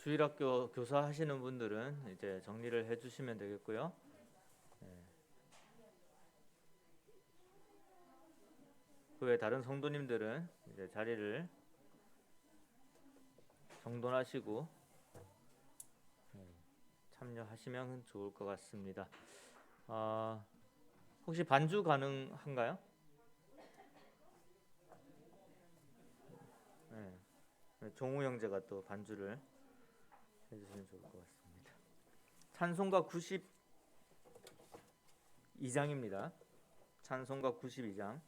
주일학교 교사 하시는 분들은 이제 정리를 해주시면 되겠고요. 그 외 다른 성도님들은 이제 자리를 정돈하시고 참여하시면 좋을 것 같습니다. 혹시 반주 가능한가요? 네. 종우 형제가 또 반주를 해주시면 좋을 것 같습니다. 찬송가 92장입니다. 찬송가 92장.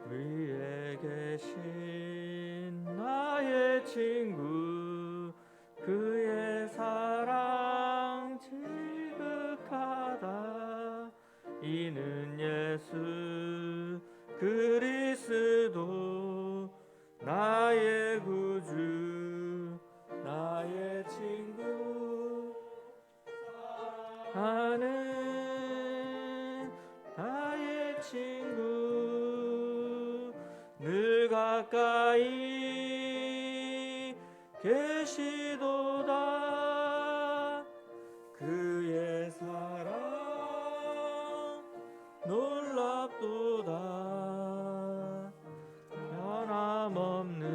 위에 계신 나의 친구, 그의 사랑 지극하다. 이는 예수 그리스도 나의 구주, 나의 친구, 사랑하는 나의 친구, 늘 가까이 계시도다. 그의 사랑 놀랍도다. 변함없는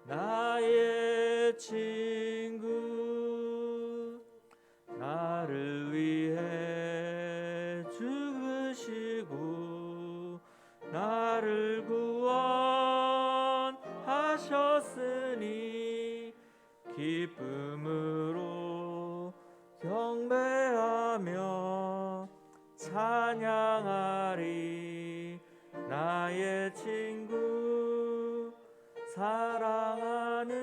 나의 친구, 나를 위해 죽으시고 나를 구원하셨으니 기쁨으로 경배하며 찬양하리. 나의 친구, 사랑하는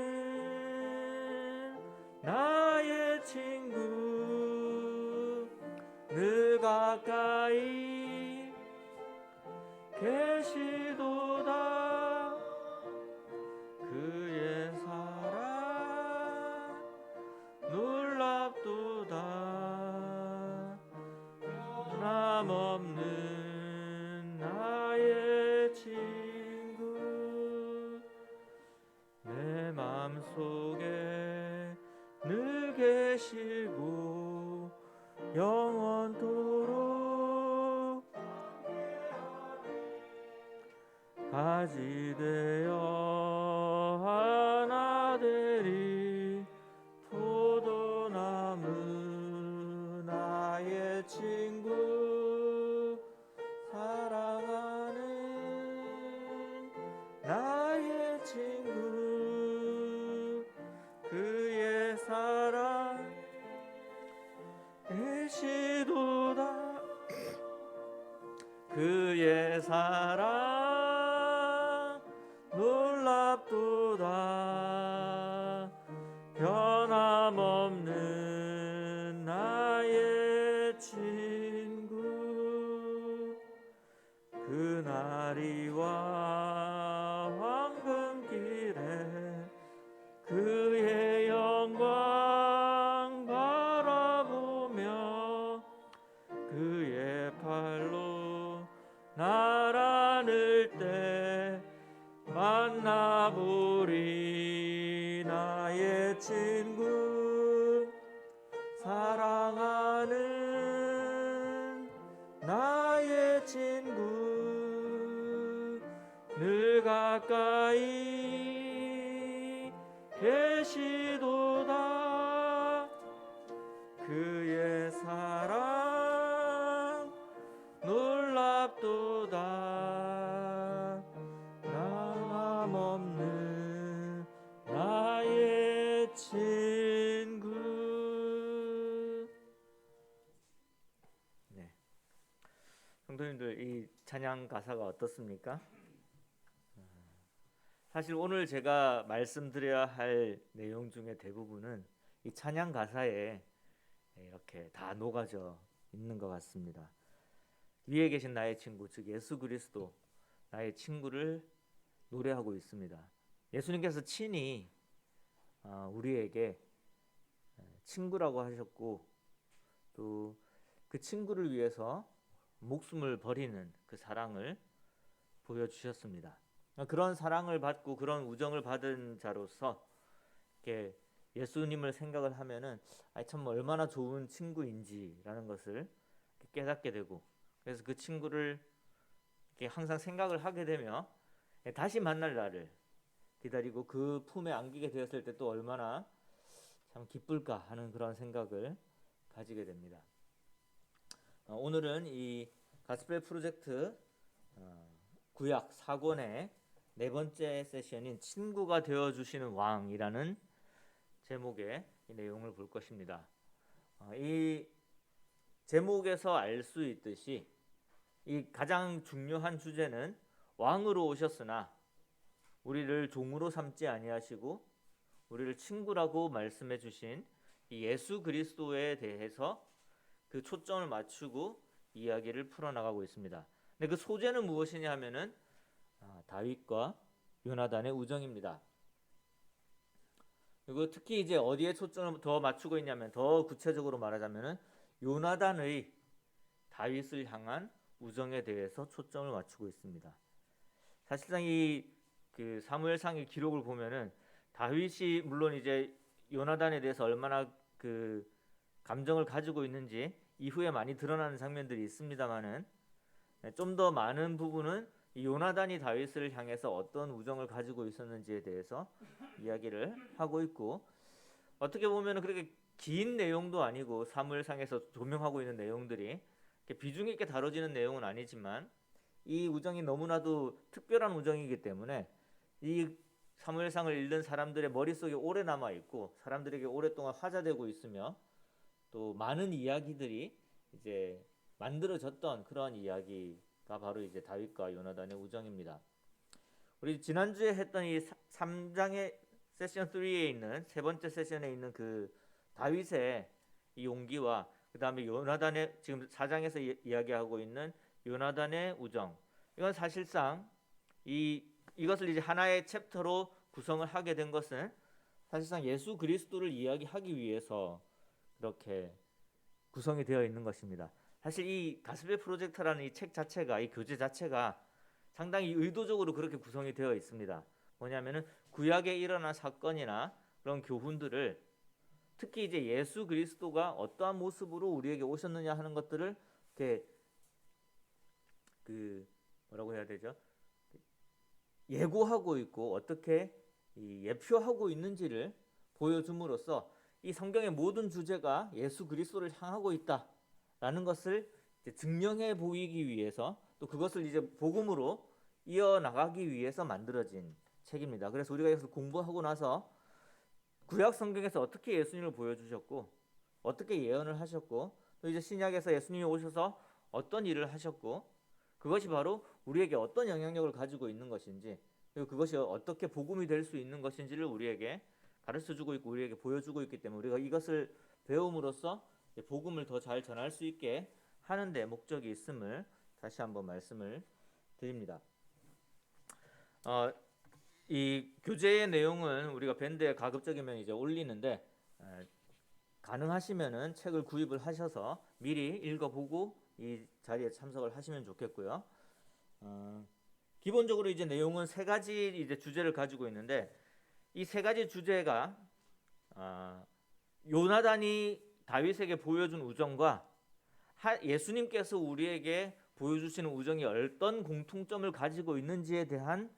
나의 친구, 늘 가까이 계시도다. 그의 사랑 놀랍도다. 변함없는 나의 친구, 내 맘속에 늘 계시고 영원토록 가지 되어 하나 되리. 포도나무 나의 친구, 사랑하는 나의 친구, 그의 사랑 계시도다. 그의 사랑 놀랍도다. 변함없는 나의 친구, 그날이와 황금길에 그의 영광 바라보며 그의 팔로 날 안을 때 만나보리. 나의 친구, 사랑하는 나의 친구, 늘 가까이 계시도다. 그의 사랑 놀랍도다. 변함없는 나의 친구. 네, 성도님들, 이 찬양 가사가 어떻습니까? 사실 오늘 제가 말씀드려야 할 내용 중에 대부분은 이 찬양 가사에 이렇게 다 녹아져 있는 것 같습니다. 위에 계신 나의 친구, 즉 예수 그리스도 나의 친구를 노래하고 있습니다. 예수님께서 친히 우리에게 친구라고 하셨고 또 그 친구를 위해서 목숨을 버리는 그 사랑을 보여주셨습니다. 그런 사랑을 받고 그런 우정을 받은 자로서 이렇게 예수님을 생각을 하면은 참 얼마나 좋은 친구인지라는 것을 깨닫게 되고, 그래서 그 친구를 이렇게 항상 생각을 하게 되며 다시 만날 날을 기다리고 그 품에 안기게 되었을 때 또 얼마나 참 기쁠까 하는 그런 생각을 가지게 됩니다. 오늘은 이 가스펠 프로젝트 구약 4권의 네 번째 세션인 친구가 되어주시는 왕이라는 제목의 이 내용을 볼 것입니다. 이 제목에서 알 수 있듯이 이 가장 중요한 주제는 왕으로 오셨으나 우리를 종으로 삼지 아니하시고 우리를 친구라고 말씀해 주신 이 예수 그리스도에 대해서 그 초점을 맞추고 이야기를 풀어나가고 있습니다. 근데 그 소재는 무엇이냐 하면은 다윗과 요나단의 우정입니다. 그리고 특히 이제 어디에 초점을 더 맞추고 있냐면, 더 구체적으로 말하자면은 요나단의 다윗을 향한 우정에 대해서 초점을 맞추고 있습니다. 사실상 이 그 사무엘상의 기록을 보면은 다윗이 물론 이제 요나단에 대해서 얼마나 그 감정을 가지고 있는지 이후에 많이 드러나는 장면들이 있습니다만은 좀 더 많은 부분은 이 요나단이 다윗을 향해서 어떤 우정을 가지고 있었는지에 대해서 이야기를 하고 있고, 어떻게 보면 그렇게 긴 내용도 아니고 사무엘상에서 조명하고 있는 내용들이 비중 있게 다뤄지는 내용은 아니지만 이 우정이 너무나도 특별한 우정이기 때문에 이 사무엘상을 읽는 사람들의 머릿속에 오래 남아 있고 사람들에게 오랫동안 화제되고 있으며 또 많은 이야기들이 이제 만들어졌던 그런 이야기가 바로 이제 다윗과 요나단의 우정입니다. 우리 지난주에 했던 이 3장의 세션 3에 있는 세 번째 세션에 있는 그 다윗의 이 용기와 그 다음에 요나단의 지금 4장에서 이야기하고 있는 요나단의 우정, 이건 사실상 이것을 이제 하나의 챕터로 구성을 하게 된 것은 사실상 예수 그리스도를 이야기하기 위해서 그렇게 구성이 되어 있는 것입니다. 사실 이 가스펠 프로젝트라는 이 책 자체가, 이 교재 자체가 상당히 의도적으로 그렇게 구성이 되어 있습니다. 뭐냐면은 구약에 일어난 사건이나 그런 교훈들을, 특히 이제 예수 그리스도가 어떠한 모습으로 우리에게 오셨느냐 하는 것들을 이렇게 뭐라고 해야 되죠? 예고하고 있고 어떻게 예표하고 있는지를 보여줌으로써 이 성경의 모든 주제가 예수 그리스도를 향하고 있다라는 것을 이제 증명해 보이기 위해서, 또 그것을 이제 복음으로 이어나가기 위해서 만들어진 책입니다. 그래서 우리가 여기서 공부하고 나서 구약 성경에서 어떻게 예수님을 보여주셨고 어떻게 예언을 하셨고 또 이제 신약에서 예수님이 오셔서 어떤 일을 하셨고 그것이 바로 우리에게 어떤 영향력을 가지고 있는 것인지, 그리고 그것이 어떻게 복음이 될 수 있는 것인지를 우리에게 가르쳐주고 있고 우리에게 보여주고 있기 때문에 우리가 이것을 배움으로써 복음을 더 잘 전할 수 있게 하는 데 목적이 있음을 다시 한번 말씀을 드립니다. 이 교재의 내용은 우리가 밴드에 가급적이면 이제 올리는데 가능하시면은 책을 구입을 하셔서 미리 읽어보고 이 자리에 참석을 하시면 좋겠고요. 기본적으로 이제 내용은 세 가지 이제 주제를 가지고 있는데, 이 세 가지 주제가 요나단이 다윗에게 보여준 우정과 예수님께서 우리에게 보여주시는 우정이 어떤 공통점을 가지고 있는지에 대한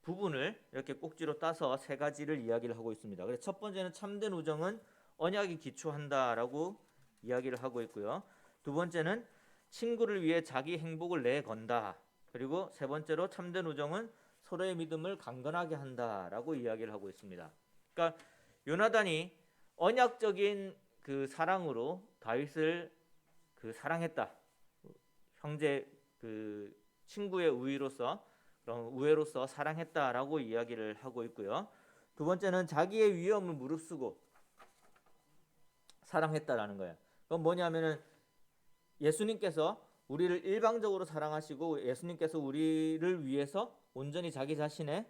부분을 이렇게 꼭지로 따서 세 가지를 이야기를 하고 있습니다. 그래서 첫 번째는 참된 우정은 언약에 기초한다라고 이야기를 하고 있고요. 두 번째는 친구를 위해 자기 행복을 내건다. 그리고 세 번째로 참된 우정은 서로의 믿음을 강건하게 한다라고 이야기를 하고 있습니다. 그러니까 요나단이 언약적인 그 사랑으로 다윗을 사랑했다. 형제 친구의 우애로서 사랑했다라고 이야기를 하고 있고요. 두 번째는 자기의 위험을 무릅쓰고 사랑했다라는 거예요. 그건 뭐냐면은 예수님께서 우리를 일방적으로 사랑하시고 예수님께서 우리를 위해서 온전히 자기 자신의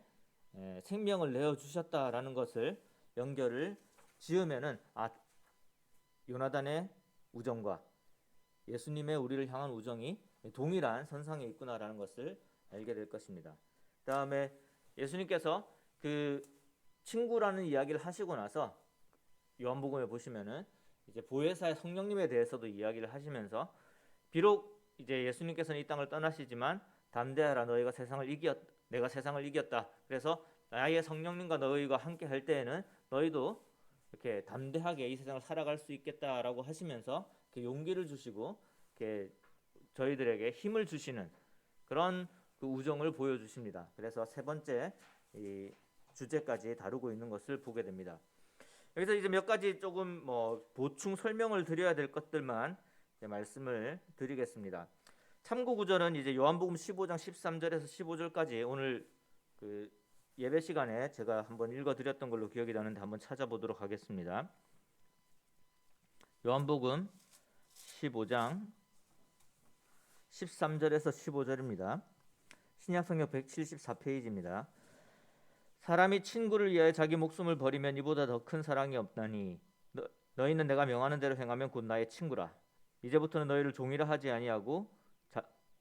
생명을 내어 주셨다라는 것을 연결을 지으면은 요나단의 우정과 예수님의 우리를 향한 우정이 동일한 선상에 있구나라는 것을 알게 될 것입니다. 그다음에 예수님께서 그 친구라는 이야기를 하시고 나서 요한복음에 보시면은 이제 보혜사의 성령님에 대해서도 이야기를 하시면서 비록 이제 예수님께서는 이 땅을 떠나시지만 담대하라 내가 세상을 이겼다. 그래서 나의 성령님과 너희가 함께 할 때에는 너희도 이렇게 담대하게 이 세상을 살아갈 수 있겠다라고 하시면서 이렇게 용기를 주시고 이렇게 저희들에게 힘을 주시는 그런 그 우정을 보여주십니다. 그래서 세 번째 이 주제까지 다루고 있는 것을 보게 됩니다. 여기서 이제 몇 가지 조금 보충 설명을 드려야 될 것들만 말씀을 드리겠습니다. 참고 구절은 이제 요한복음 15장 13절에서 15절까지 오늘 그 예배 시간에 제가 한번 읽어드렸던 걸로 기억이 나는데 한번 찾아보도록 하겠습니다. 요한복음 15장 13절에서 15절입니다. 신약성경 174페이지입니다. 사람이 친구를 위하여 자기 목숨을 버리면 이보다 더 큰 사랑이 없나니 너희는 내가 명하는 대로 행하면 곧 나의 친구라. 이제부터는 너희를 종이라 하지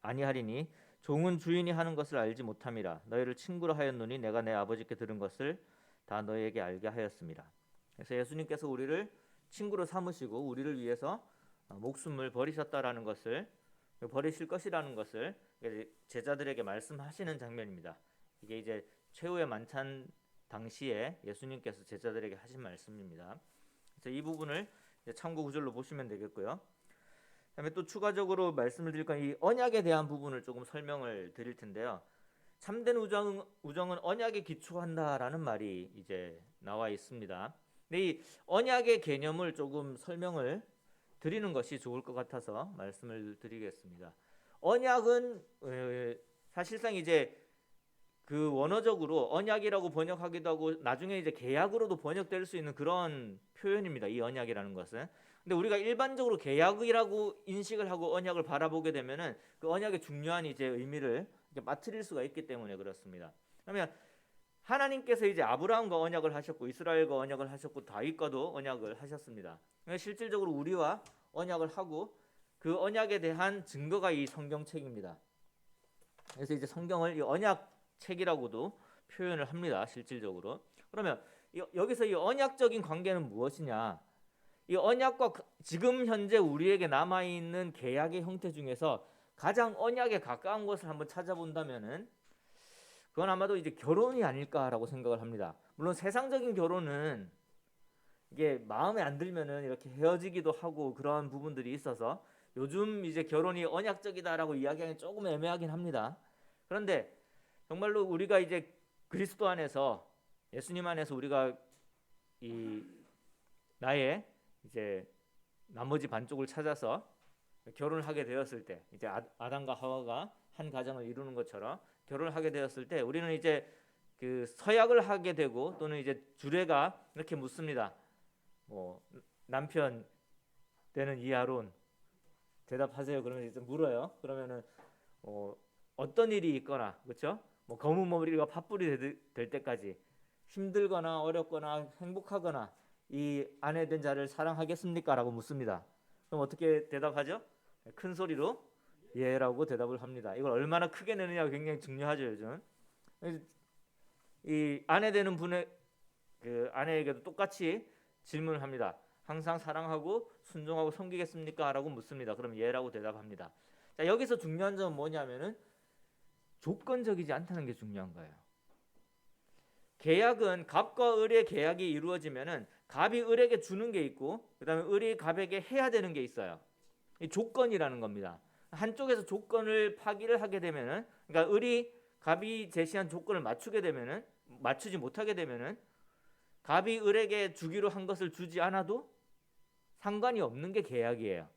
아니하리니 종은 주인이 하는 것을 알지 못함이라. 너희를 친구라 하였노니 내가 내 아버지께 들은 것을 다 너희에게 알게 하였습니다. 그래서 예수님께서 우리를 친구로 삼으시고 우리를 위해서 목숨을 버리셨다라는 것을 버리실 것이라는 것을 제자들에게 말씀하시는 장면입니다. 이게 이제 최후의 만찬 당시에 예수님께서 제자들에게 하신 말씀입니다. 그래서 이 부분을 참고 구절로 보시면 되겠고요. 그다음에 또 추가적으로 말씀을 드릴 건 이 언약에 대한 부분을 조금 설명을 드릴 텐데요. 참된 우정은 언약에 기초한다라는 말이 이제 나와 있습니다. 근데 이 언약의 개념을 조금 설명을 드리는 것이 좋을 것 같아서 말씀을 드리겠습니다. 언약은 사실상 이제 그 원어적으로 언약이라고 번역하기도 하고 나중에 이제 계약으로도 번역될 수 있는 그런 표현입니다. 이 언약이라는 것은. 근데 우리가 일반적으로 계약이라고 인식을 하고 언약을 바라보게 되면은 그 언약의 중요한 이제 의미를 빠뜨릴 수가 있기 때문에 그렇습니다. 그러면 하나님께서 이제 아브라함과 언약을 하셨고 이스라엘과 언약을 하셨고 다윗과도 언약을 하셨습니다. 실질적으로 우리와 언약을 하고 그 언약에 대한 증거가 이 성경책입니다. 그래서 이제 성경을 이 언약책이라고도 표현을 합니다. 실질적으로. 그러면 여기서 이 언약적인 관계는 무엇이냐? 이 언약과 지금 현재 우리에게 남아 있는 계약의 형태 중에서 가장 언약에 가까운 것을 한번 찾아본다면은 그건 아마도 이제 결혼이 아닐까라고 생각을 합니다. 물론 세상적인 결혼은 이게 마음에 안 들면은 이렇게 헤어지기도 하고 그러한 부분들이 있어서 요즘 이제 결혼이 언약적이다라고 이야기하기는 조금 애매하긴 합니다. 그런데 정말로 우리가 이제 그리스도 안에서 예수님 안에서 우리가 이 나의 이제 나머지 반쪽을 찾아서 결혼을 하게 되었을 때 이제 아담과 하와가 한 가정을 이루는 것처럼 결혼을 하게 되었을 때 우리는 이제 그 서약을 하게 되고 또는 이제 주례가 이렇게 묻습니다. 남편 되는 이아론 대답하세요. 그러면 이제 물어요. 그러면은 어떤 일이 있거나 그렇죠? 검은 머리가 팥불이 될 때까지 힘들거나 어렵거나 행복하거나 이 아내 된 자를 사랑하겠습니까? 라고 묻습니다. 그럼 어떻게 대답하죠? 큰 소리로 예라고 대답을 합니다. 이걸 얼마나 크게 내느냐가 굉장히 중요하죠. 요즘 이 아내 되는 분의 그 아내에게도 똑같이 질문을 합니다. 항상 사랑하고 순종하고 섬기겠습니까? 라고 묻습니다. 그럼 예라고 대답합니다. 자, 여기서 중요한 점은 뭐냐면은 조건적이지 않다는 게 중요한 거예요. 계약은 갑과 을의 계약이 이루어지면은 갑이 을에게 주는 게 있고 그다음에 을이 갑에게 해야 되는 게 있어요. 이 조건이라는 겁니다. 한쪽에서 조건을 파기를 하게 되면은 그러니까 을이 갑이 제시한 조건을 맞추지 못하게 되면은 갑이 을에게 주기로 한 것을 주지 않아도 상관이 없는 게 계약이에요.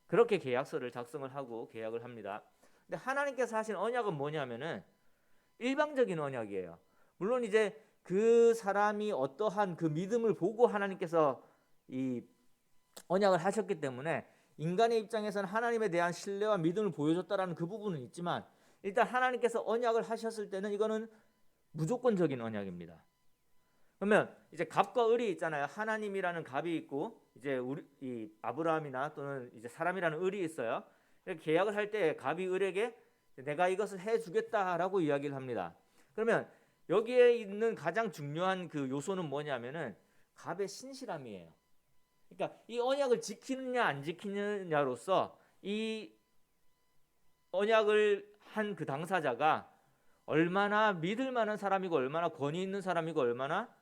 그렇게 계약서를 작성을 하고 계약을 합니다. 근데 하나님께서 하신 언약은 뭐냐면은 일방적인 언약이에요. 물론 이제 그 사람이 어떠한 그 믿음을 보고 하나님께서 이 언약을 하셨기 때문에 인간의 입장에서는 하나님에 대한 신뢰와 믿음을 보여줬다라는 그 부분은 있지만 일단 하나님께서 언약을 하셨을 때는 이거는 무조건적인 언약입니다. 그러면 이제 갑과 을이 있잖아요. 하나님이라는 갑이 있고 이제 이 아브라함이나 또는 이제 사람이라는 을이 있어요. 계약을 할 때 갑이 을에게 내가 이것을 해주겠다라고 이야기를 합니다. 그러면 여기에 있는 가장 중요한 그 요소는 뭐냐면은 갑의 신실함이에요. 그러니까 이 언약을 지키느냐 안 지키느냐로서 이 언약을 한 그 당사자가 얼마나 믿을 만한 사람이고 얼마나 권위 있는 사람이고 얼마나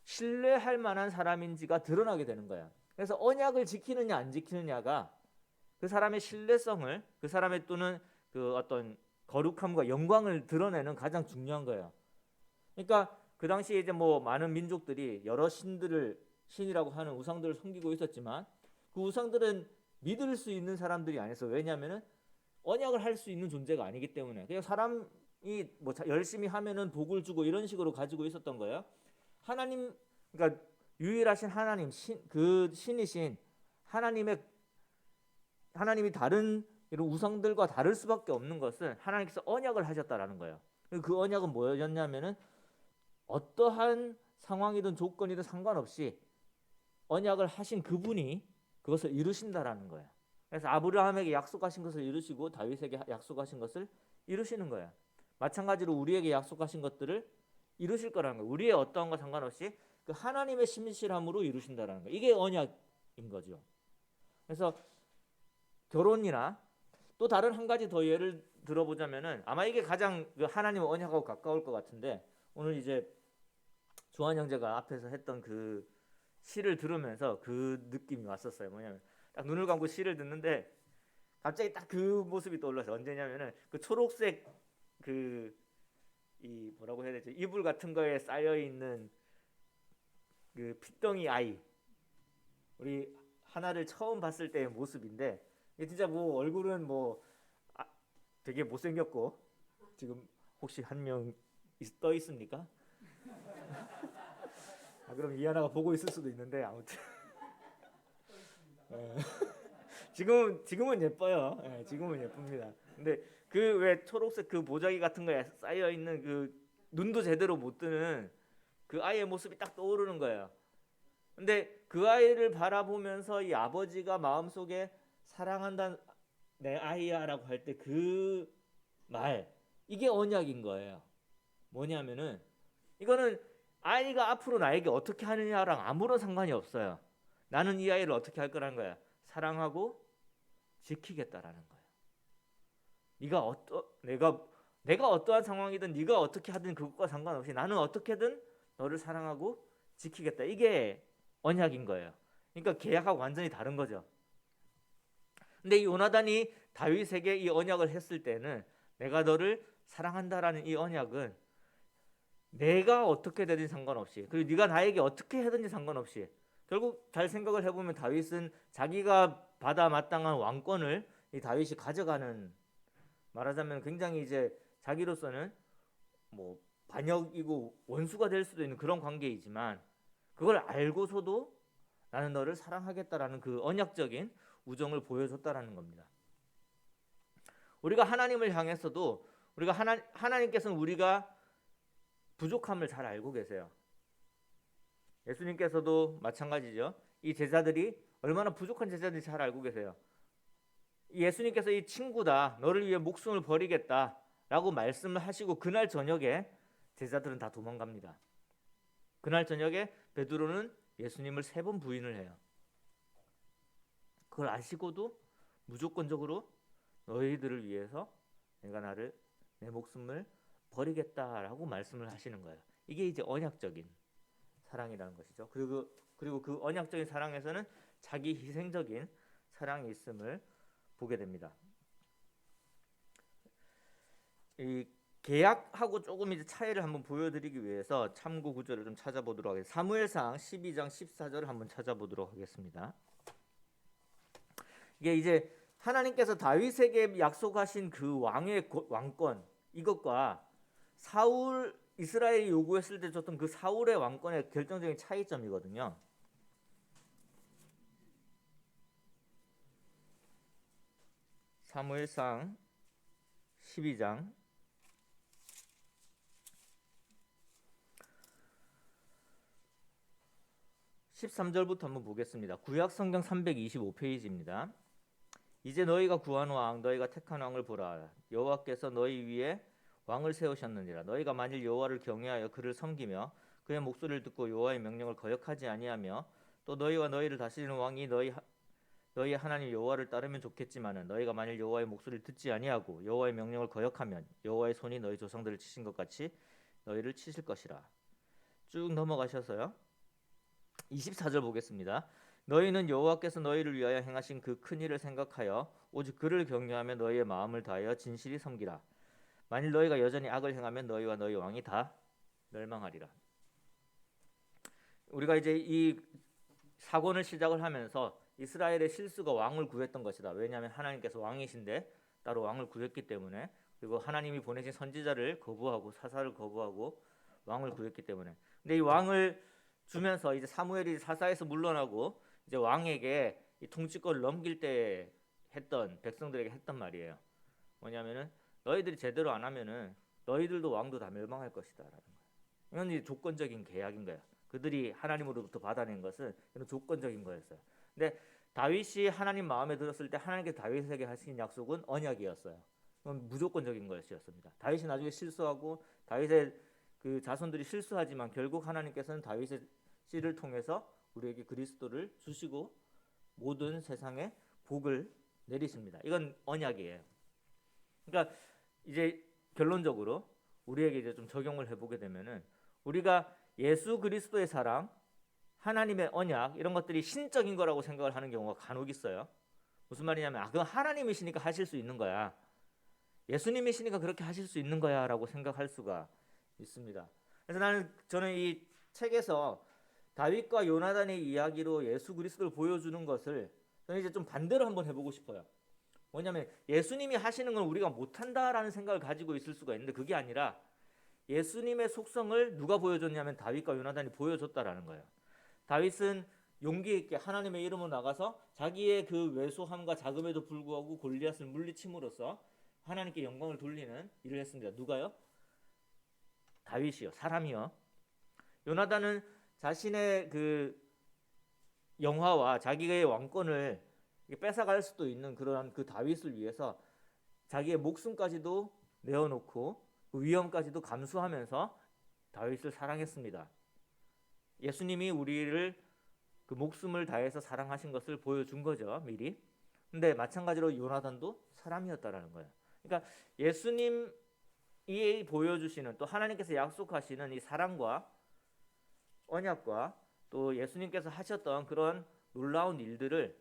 신뢰할 만한 사람인지가 드러나게 되는 거야. 그래서 언약을 지키느냐 안 지키느냐가 그 사람의 신뢰성을, 그 사람의 또는 그 어떤 거룩함과 영광을 드러내는 가장 중요한 거예요. 그러니까 그 당시에 이제 뭐 많은 민족들이 여러 신이라고 하는 우상들을 섬기고 있었지만 그 우상들은 믿을 수 있는 사람들이 아니었어요. 왜냐하면은 언약을 할 수 있는 존재가 아니기 때문에 그냥 사람이 뭐 열심히 하면은 복을 주고 이런 식으로 가지고 있었던 거예요. 하나님, 그러니까 유일하신 하나님, 그 신이신 하나님이 다른 이런 우상들과 다를 수밖에 없는 것은 하나님께서 언약을 하셨다라는 거예요. 그 언약은 뭐였냐면은 어떠한 상황이든 조건이든 상관없이 언약을 하신 그분이 그것을 이루신다라는 거예요. 그래서 아브라함에게 약속하신 것을 이루시고 다윗에게 약속하신 것을 이루시는 거예요. 마찬가지로 우리에게 약속하신 것들을 이루실 거라는 거예요. 우리의 어떠한 것 상관없이 그 하나님의 신실함으로 이루신다라는 거예요. 이게 언약인 거죠. 그래서 결혼이나 또 다른 한 가지 더 예를 들어보자면은 아마 이게 가장 그 하나님의 언약하고 가까울 것 같은데 오늘 이제 조한 형제가 앞에서 했던 그 시를 들으면서 그 느낌이 왔었어요. 뭐냐면 딱 눈을 감고 시를 듣는데 갑자기 딱 그 모습이 떠올라서 언제냐면은 그 초록색 그 이 뭐라고 해야 되지? 이불 같은 거에 쌓여 있는 그 핏덩이 아이, 우리 하나를 처음 봤을 때의 모습인데 이게 진짜 뭐 얼굴은 뭐 되게 못생겼고 지금 혹시 한 명 떠 있습니까? 그럼 이하나가 보고 있을 수도 있는데 아무튼 지금은 예뻐요. 지금은 예쁩니다. 근데 그 왜 초록색 그 보자기 같은 거에 쌓여 있는 그 눈도 제대로 못 뜨는 그 아이의 모습이 딱 떠오르는 거예요. 근데 그 아이를 바라보면서 이 아버지가 마음속에 사랑한다 내 아이야라고 할 때 그 말, 이게 언약인 거예요. 뭐냐면은 이거는 아이가 앞으로 나에게 어떻게 하느냐랑 아무런 상관이 없어요. 나는 이 아이를 어떻게 할 거라는 거야. 사랑하고 지키겠다라는 거예요. 내가 어떠한 상황이든 네가 어떻게 하든 그것과 상관없이 나는 어떻게든 너를 사랑하고 지키겠다. 이게 언약인 거예요. 그러니까 계약하고 완전히 다른 거죠. 근데 이 요나단이 다윗에게 이 언약을 했을 때는 내가 너를 사랑한다라는 이 언약은 내가 어떻게 되든 상관없이 그리고 네가 나에게 어떻게 하든지 상관없이 결국 잘 생각을 해보면 다윗은 자기가 받아 마땅한 왕권을 이 다윗이 가져가는, 말하자면 굉장히 이제 자기로서는 뭐 반역이고 원수가 될 수도 있는 그런 관계이지만 그걸 알고서도 나는 너를 사랑하겠다라는 그 언약적인 우정을 보여줬다라는 겁니다. 우리가 하나님을 향해서도 우리가 하나님께서는 우리가 부족함을 잘 알고 계세요. 예수님께서도 마찬가지죠. 이 제자들이 얼마나 부족한 제자들이 잘 알고 계세요. 예수님께서 이 친구다, 너를 위해 목숨을 버리겠다 라고 말씀을 하시고 그날 저녁에 제자들은 다 도망갑니다. 그날 저녁에 베드로는 예수님을 3번 부인을 해요. 그걸 아시고도 무조건적으로 너희들을 위해서 내가 내 목숨을 버리겠다라고 말씀을 하시는 거예요. 이게 이제 언약적인 사랑이라는 것이죠. 그리고 그 언약적인 사랑에서는 자기 희생적인 사랑이 있음을 보게 됩니다. 이 계약하고 조금 이제 차이를 한번 보여드리기 위해서 참고 구절을 좀 찾아보도록 하겠습니다. 사무엘상 12장 14절을 한번 찾아보도록 하겠습니다. 이게 이제 하나님께서 다윗에게 약속하신 그 왕의 왕권, 이것과 이스라엘이 요구했을 때 줬던 그 사울의 왕권의 결정적인 차이점이거든요. 사무엘상 12장 13절부터 한번 보겠습니다. 구약 성경 325페이지입니다. 이제 너희가 구한 왕, 너희가 택한 왕을 보라. 여호와께서 너희 위에 왕을 세우셨느니라. 너희가 만일 여호와를 경외하여 그를 섬기며 그의 목소리를 듣고 여호와의 명령을 거역하지 아니하며 또 너희와 너희를 다스리는 왕이 너희 하나님 여호와를 따르면 좋겠지만은 너희가 만일 여호와의 목소리를 듣지 아니하고 여호와의 명령을 거역하면 여호와의 손이 너희 조상들을 치신 것 같이 너희를 치실 것이라. 쭉 넘어가셔서요. 24절 보겠습니다. 너희는 여호와께서 너희를 위하여 행하신 그 큰 일을 생각하여 오직 그를 경외하며 너희의 마음을 다하여 진실이 섬기라. 만일 너희가 여전히 악을 행하면 너희와 너희 왕이 다 멸망하리라. 우리가 이제 이 사건을 시작을 하면서 이스라엘의 실수가 왕을 구했던 것이다. 왜냐하면 하나님께서 왕이신데 따로 왕을 구했기 때문에, 그리고 하나님이 보내신 선지자를 거부하고 사사를 거부하고 왕을 구했기 때문에. 근데 이 왕을 주면서 이제 사무엘이 사사에서 물러나고 이제 왕에게 이 통치권을 넘길 때 했던, 백성들에게 했던 말이에요. 뭐냐면은 너희들이 제대로 안 하면은 너희들도 왕도 다 멸망할 것이다라는 거예요. 이건 이제 조건적인 계약인 거야. 그들이 하나님으로부터 받아낸 것은 이런 조건적인 거였어요. 근데 다윗이 하나님 마음에 들었을 때 하나님께서 다윗에게 하신 약속은 언약이었어요. 그건 무조건적인 것이었습니다. 다윗이 나중에 실수하고 다윗의 그 자손들이 실수하지만 결국 하나님께서는 다윗의 씨를 통해서 우리에게 그리스도를 주시고 모든 세상에 복을 내리십니다. 이건 언약이에요. 그러니까 이제 결론적으로 우리에게 이제 좀 적용을 해보게 되면은 우리가 예수 그리스도의 사랑, 하나님의 언약 이런 것들이 신적인 거라고 생각을 하는 경우가 간혹 있어요. 무슨 말이냐면 그건 하나님이시니까 하실 수 있는 거야. 예수님이시니까 그렇게 하실 수 있는 거야라고 생각할 수가 있습니다. 그래서 저는 이 책에서 다윗과 요나단의 이야기로 예수 그리스도를 보여주는 것을 저는 이제 좀 반대로 한번 해보고 싶어요. 뭐냐면 예수님이 하시는 건 우리가 못한다라는 생각을 가지고 있을 수가 있는데 그게 아니라 예수님의 속성을 누가 보여줬냐면 다윗과 요나단이 보여줬다라는 거예요. 다윗은 용기 있게 하나님의 이름으로 나가서 자기의 그 왜소함과 자금에도 불구하고 골리앗을 물리침으로써 하나님께 영광을 돌리는 일을 했습니다. 누가요? 다윗이요. 사람이요. 요나단은 자신의 그 영화와 자기의 왕권을 뺏어갈 수도 있는 그런 그 다윗을 위해서 자기의 목숨까지도 내어놓고 그 위험까지도 감수하면서 다윗을 사랑했습니다. 예수님이 우리를 그 목숨을 다해서 사랑하신 것을 보여준 거죠, 미리. 근데 마찬가지로 요나단도 사람이었다라는 거예요. 그러니까 예수님이 보여주시는 또 하나님께서 약속하시는 이 사랑과 언약과 또 예수님께서 하셨던 그런 놀라운 일들을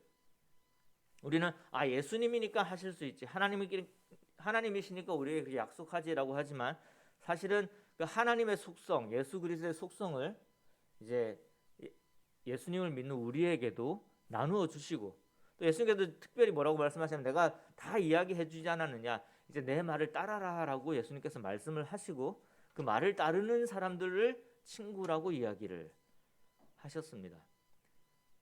우리는 예수님이니까 하실 수 있지, 하나님이시니까 우리에게 약속하지라고 하지만 사실은 그 하나님의 속성, 예수 그리스도의 속성을 이제 예수님을 믿는 우리에게도 나누어 주시고 또 예수님께서 특별히 뭐라고 말씀하시면 내가 다 이야기해 주지 않았느냐, 이제 내 말을 따라라라고 예수님께서 말씀을 하시고 그 말을 따르는 사람들을 친구라고 이야기를 하셨습니다.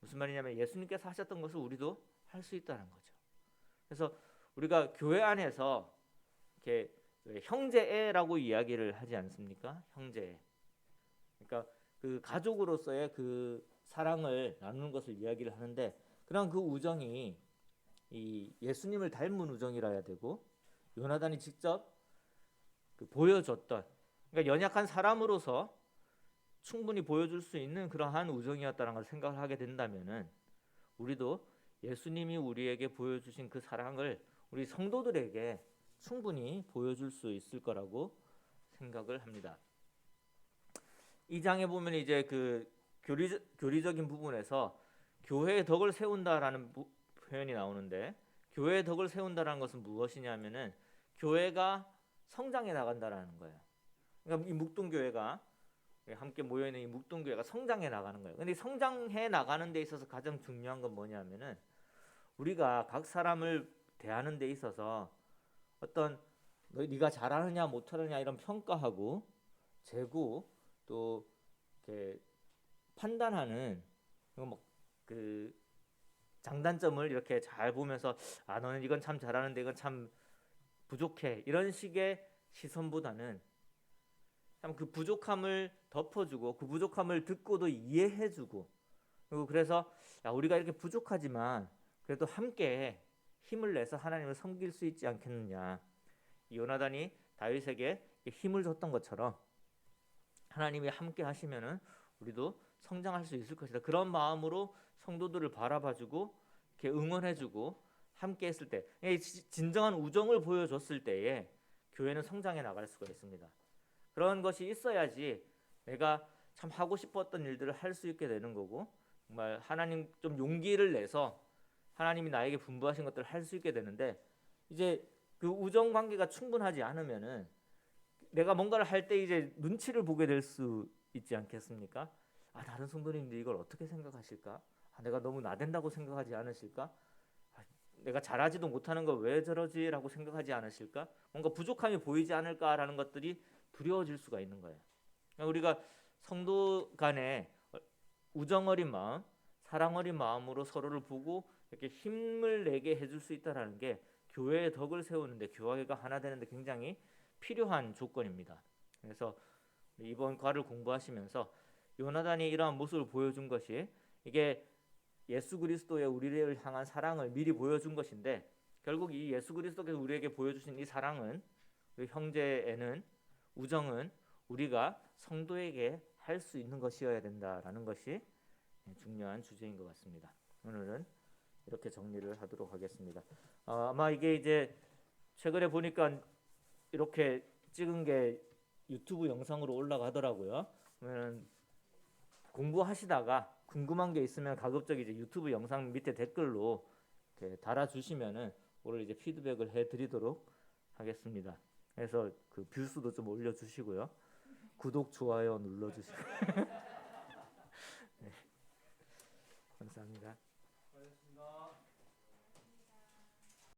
무슨 말이냐면 예수님께서 하셨던 것을 우리도 할 수 있다는 거죠. 그래서 우리가 교회 안에서 이렇게 형제애라고 이야기를 하지 않습니까? 형제애. 그러니까 그 가족으로서의 그 사랑을 나누는 것을 이야기를 하는데 그런 그 우정이 이 예수님을 닮은 우정이라 해야 되고 요나단이 직접 그 보여줬던, 그러니까 연약한 사람으로서 충분히 보여줄 수 있는 그러한 우정이었다는 걸 생각을 하게 된다면은 우리도 예수님이 우리에게 보여주신 그 사랑을 우리 성도들에게 충분히 보여줄 수 있을 거라고 생각을 합니다. 이 장에 보면 이제 그 교리적인 부분에서 교회의 덕을 세운다라는 표현이 나오는데 교회의 덕을 세운다라는 것은 무엇이냐면은 교회가 성장해 나간다라는 거예요. 그러니까 이 묵동교회가 함께 모여 있는 이 묵동교회가 성장해 나가는 거예요. 근데 성장해 나가는 데 있어서 가장 중요한 건 뭐냐면은 우리가 각 사람을 대하는 데 있어서 어떤 네가 잘하느냐 못하느냐 이런 평가하고 재고 또 이렇게 판단하는 그 장단점을 이렇게 잘 보면서 아 너는 이건 참 잘하는데 이건 참 부족해 이런 식의 시선보다는 참 그 부족함을 덮어주고 그 부족함을 듣고도 이해해주고 그리고 그래서 야 우리가 이렇게 부족하지만 그래도 함께 힘을 내서 하나님을 섬길 수 있지 않겠느냐. 요나단이 다윗에게 힘을 줬던 것처럼 하나님이 함께 하시면은 우리도 성장할 수 있을 것이다. 그런 마음으로 성도들을 바라봐주고 이렇게 응원해주고 함께 했을 때 진정한 우정을 보여줬을 때에 교회는 성장해 나갈 수가 있습니다. 그런 것이 있어야지 내가 참 하고 싶었던 일들을 할 수 있게 되는 거고 정말 하나님 좀 용기를 내서 하나님이 나에게 분부하신 것들을 할 수 있게 되는데 이제 그 우정 관계가 충분하지 않으면은 내가 뭔가를 할 때 이제 눈치를 보게 될 수 있지 않겠습니까? 아 다른 성도님들이 이걸 어떻게 생각하실까? 아, 내가 너무 나댄다고 생각하지 않으실까? 아, 내가 잘하지도 못하는 거 왜 저러지라고 생각하지 않으실까? 뭔가 부족함이 보이지 않을까라는 것들이 두려워질 수가 있는 거예요. 그러니까 우리가 성도 간에 우정 어린 마음, 사랑 어린 마음으로 서로를 보고 이렇게 힘을 내게 해줄 수 있다라는 게 교회의 덕을 세우는데 교회가 하나 되는데 굉장히 필요한 조건입니다. 그래서 이번 과를 공부하시면서 요나단이 이러한 모습을 보여준 것이 이게 예수 그리스도의 우리를 향한 사랑을 미리 보여준 것인데 결국 이 예수 그리스도께서 우리에게 보여주신 이 사랑은 우리 형제에는 우정은 우리가 성도에게 할 수 있는 것이어야 된다라는 것이 중요한 주제인 것 같습니다. 오늘은 이렇게 정리를 하도록 하겠습니다. 아마 이게 이제 최근에 보니까 이렇게 찍은 게 유튜브 영상으로 올라가더라고요. 그러면 공부하시다가 궁금한 게 있으면 가급적 이제 유튜브 영상 밑에 댓글로 이렇게 달아주시면은 오늘 이제 피드백을 해드리도록 하겠습니다. 그래서 그 뷰수도 좀 올려주시고요. 구독 좋아요 눌러주시고. 네. 감사합니다. 수고하셨습니다.